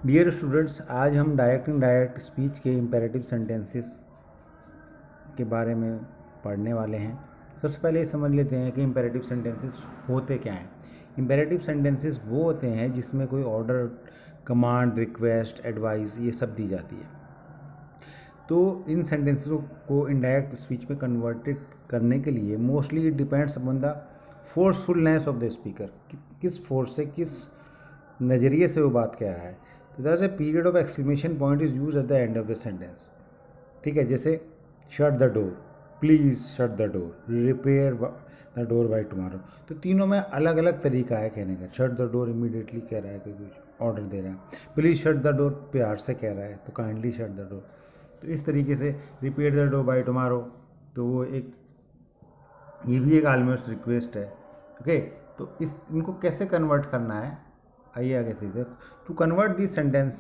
Dear students, आज हम direct indirect speech के इम्पेरेटिव सेंटेंसेस के बारे में पढ़ने वाले हैं। सबसे पहले ये समझ लेते हैं कि इम्पेरेटिव सेंटेंसेस होते क्या हैं। इम्पेरेटिव सेंटेंसेस वो होते हैं जिसमें कोई ऑर्डर, कमांड, रिक्वेस्ट, एडवाइस ये सब दी जाती है। तो इन सेंटेंसेस को इनडायरेक्ट स्पीच में कन्वर्टेड करने के लिए mostly it depends upon the forcefulness of the speaker, किस फोर्स से, किस नज़रिए से वो बात कह रहा है। तो that's a period of exclamation point is use at the end of the sentence. ठीक है, जैसे shut the door, please shut the door, repair the door by tomorrow. तो तीनों में अलग अलग तरीका है कहने का। शट द डोर इमीडिएटली कह रहा है कि कुछ ऑर्डर दे रहा है, प्लीज़ शट द डोर प्यार से कह रहा है तो काइंडली शट द डोर। तो इस तरीके से repair the door by tomorrow, तो वो एक, ये भी एक ऑलमोस्ट रिक्वेस्ट है। ओके, तो इनको कैसे कन्वर्ट करना है, आइए आगे देखते। To convert this sentence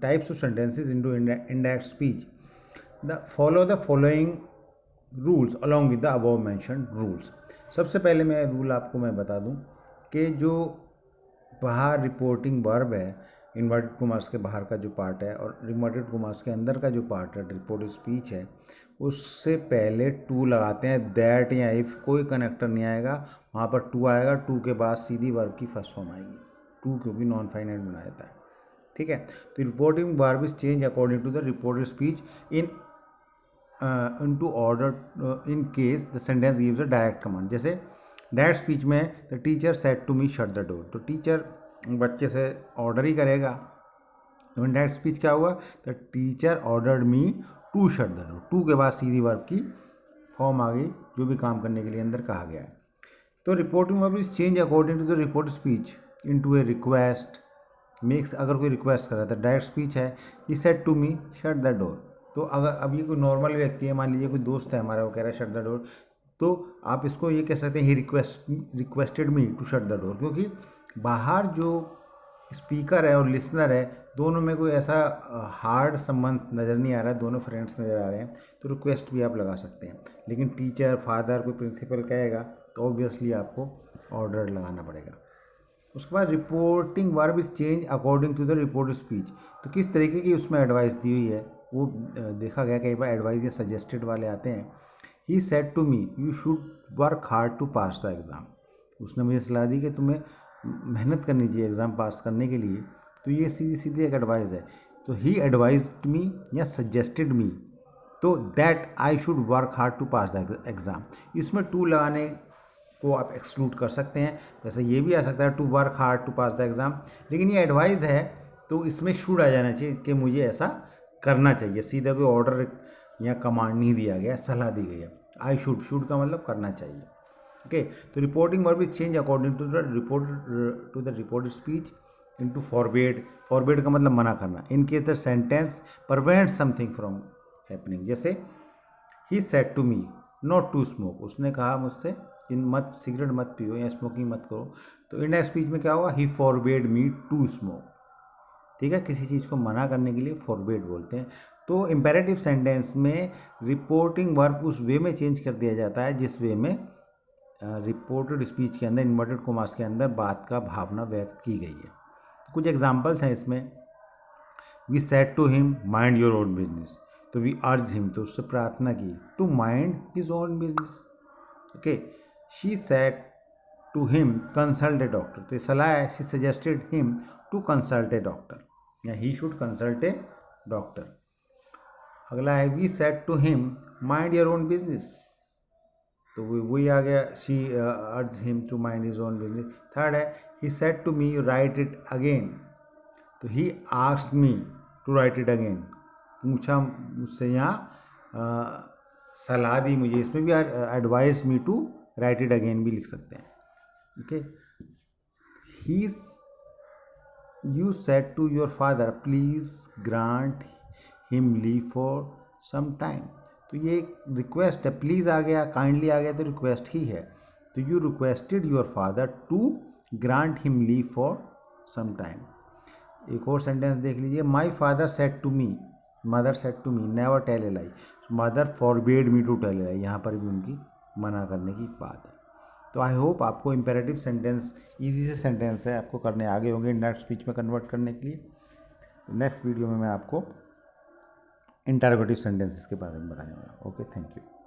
types of sentences into indirect speech, follow the following rules along with the above mentioned rules. सबसे पहले मैं रूल आपको मैं बता दूं कि जो बाहर रिपोर्टिंग वर्ब है, इन्वर्टेड कॉमास के बाहर का जो पार्ट है और इन्वर्टेड कॉमास के अंदर का जो पार्ट है, रिपोर्टेड स्पीच है, उससे पहले टू लगाते हैं। दैट या इफ़ कोई कनेक्टर नहीं आएगा, वहाँ पर टू आएगा। टू के बाद सीधी वर्ब की फर्स्ट फॉर्म आएगी, टू क्योंकि नॉन फाइनाइट बनाया जाता है। ठीक है, तो reporting verb is change according to the reported speech into order in case the sentence gives a direct command। जैसे डायरेक्ट स्पीच में the teacher said to me shut the door, तो teacher बच्चे से ऑर्डर ही करेगा। तो indirect speech क्या हुआ, the teacher ordered me to shut the door. To के बाद सीधी वर्ब की फॉर्म आ गई, जो भी काम करने के लिए अंदर कहा गया है। तो reporting verb is change according to the report speech into a request makes. अगर कोई रिक्वेस्ट कर रहा था, डायरेक्ट स्पीच है, he said to me shut the door. तो अगर अब ये कोई नॉर्मल व्यक्ति है, मान लीजिए कोई दोस्त है हमारा, वो कह रहा है शट द डोर, तो आप इसको ये कह सकते हैं he requested me to shut the door, क्योंकि बाहर जो स्पीकर है और लिसनर है, दोनों में कोई ऐसा हार्ड संबंध नज़र नहीं आ रहा है, दोनों फ्रेंड्स नज़र आ रहे हैं, तो रिक्वेस्ट भी आप लगा सकते हैं। लेकिन टीचर, फादर, कोई प्रिंसिपल कहेगा तो ऑब्वियसली आपको ऑर्डर लगाना पड़ेगा। उसके बाद reporting verb is change according to the reported speech. तो किस तरीके की उसमें एडवाइस दी हुई है वो देखा गया। कई बार एडवाइस या सजेस्टेड वाले आते हैं। He said to me you should work hard to pass the exam. उसने मुझे सलाह दी कि तुम्हें मेहनत करनी चाहिए एग्ज़ाम पास करने के लिए। तो ये सीधी सीधी एक एडवाइस है। तो ही एडवाइज्ड मी या सजेस्टेड मी, तो that I should work hard to pass the exam. इसमें टू लगाने को आप एक्सक्लूड कर सकते हैं। जैसे ये भी आ सकता है to work hard to pass the exam, लेकिन ये एडवाइस है तो इसमें शुड आ जाना चाहिए कि मुझे ऐसा करना चाहिए। सीधा कोई ऑर्डर या कमांड नहीं दिया गया, सलाह दी गई है। आई शुड का मतलब करना चाहिए। ओके, तो reporting verb is change according to the reported speech into forbade. Forbade का मतलब मना करना। In case the sentence prevent something from happening. जैसे he said to me not to smoke, उसने कहा मुझसे इन मत सिगरेट मत पियो या स्मोकिंग मत करो। तो इनडायरेक्ट स्पीच में क्या हुआ, ही फॉरबेड मी टू स्मोक। ठीक है, किसी चीज़ को मना करने के लिए फॉरबेड बोलते हैं। तो इम्पेरेटिव सेंटेंस में रिपोर्टिंग वर्ब उस वे में चेंज कर दिया जाता है जिस वे में रिपोर्टेड स्पीच के अंदर, इन्वर्टेड कॉमास के अंदर बात का भावना व्यक्त की गई है। तो कुछ एग्जांपल्स हैं इसमें। We said to him mind your own business, तो वी अर्ज हिम, तो उससे प्रार्थना की to mind his own business. Okay, she said to him consult a doctor, तो ये सलाह है, she suggested him to consult a doctor या he should consult a doctor. अगला है we said to him mind your own business, तो वही आ गया, she urge him to mind his own business. Third है he said to me write it again, तो he asked me to write it again, पूछा मुझसे, यहाँ सलाह दी मुझे। इसमें भी advise me to write it again भी लिख सकते हैं। Okay, he you said to your father please grant him leave for some time, तो ये एक रिक्वेस्ट है। प्लीज़ आ गया, काइंडली आ गया, तो रिक्वेस्ट ही है। तो you requested your father to grant him leave for some time. एक और सेंटेंस देख लीजिए, my father said to me, mother said to me never tell a lie, mother forbade me to tell a lie, यहाँ पर भी उनकी मना करने की बात है। तो आई होप आपको इम्पेरेटिव सेंटेंस, ईजी से सेंटेंस है, आपको करने आगे होंगे इंडायरेक्ट स्पीच में कन्वर्ट करने के लिए। नेक्स्ट वीडियो में मैं आपको इंटरोगेटिव सेंटेंसेस के बारे में बताने वाला हूँ। Okay, thank you.